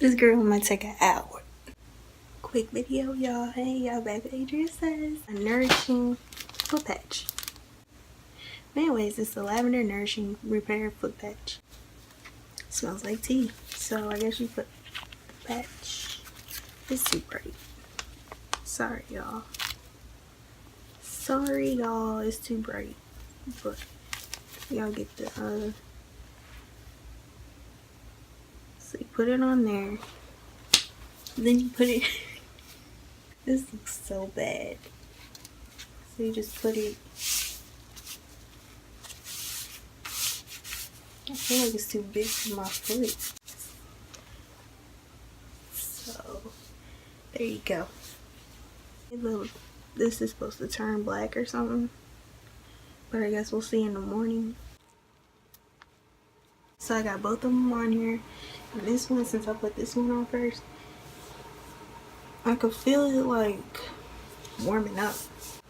This girl might take an hour. Quick video, y'all. Hey, y'all, back with Adria says a nourishing foot patch. Anyways, it's the lavender nourishing repair foot patch. Smells like tea, so I guess you put the patch. It's too bright. Sorry, y'all. Sorry, y'all. It's too bright, but y'all get the so you put it on there. Then you put it. This looks so bad. So you just put it. I feel like it's too big for my foot. So there you go. This is supposed to turn black or something, but I guess we'll see in the morning. So I got both of them on here, and this one, since I put this one on first, I could feel it like warming up.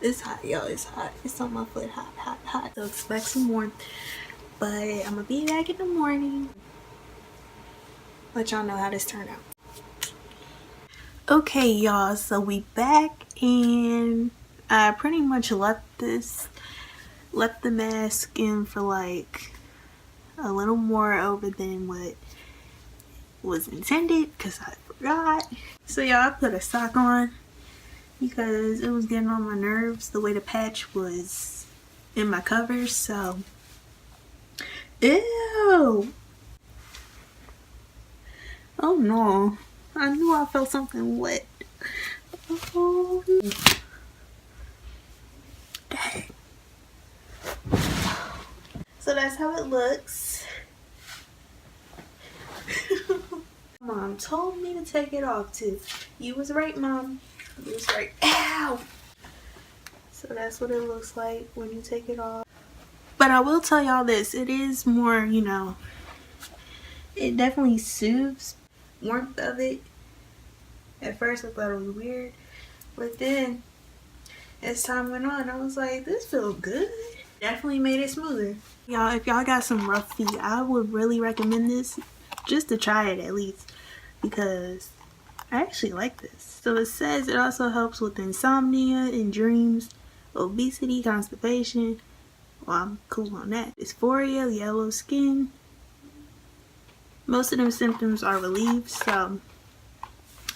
It's hot, y'all. It's hot. It's on my foot. Hot, hot, hot. So expect some warmth. But I'm gonna be back in the morning. Let y'all know how this turned out. Okay, y'all. So we back, and I pretty much left the mask in for like a little more over than what was intended, because I forgot. So y'all, I put a sock on because it was getting on my nerves the way the patch was in my covers. So ew. Oh no, I knew I felt something wet. Oh dang. So that's how it looks. Mom told me to take it off too. You was right, Mom. You was right. Ow! So that's what it looks like when you take it off. But I will tell y'all this. It is more, you know, it definitely soothes warmth of it. At first I thought it was weird, but then as time went on, I was like, this feels good. Definitely made it smoother. Y'all, if y'all got some rough feet, I would really recommend this just to try it at least, because I actually like this. So it says it also helps with insomnia and dreams, obesity, constipation. Well, I'm cool on that. Dysphoria, yellow skin. Most of them symptoms are relieved, so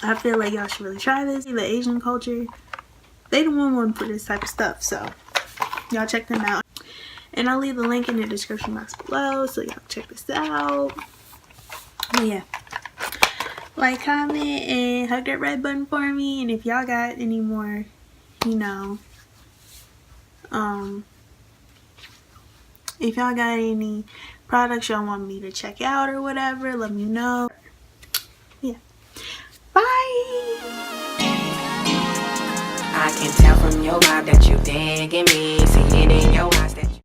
I feel like y'all should really try this. The Asian culture, they don't want for this type of stuff, so y'all check them out. And I'll leave the link in the description box below, so y'all check this out. But yeah, like, comment, and hug that red button for me. And if y'all got any more, you know, if y'all got any products y'all want me to check out or whatever, let me know. Yeah, bye. I can tell from your vibe that you digging me. See it in your eyes that you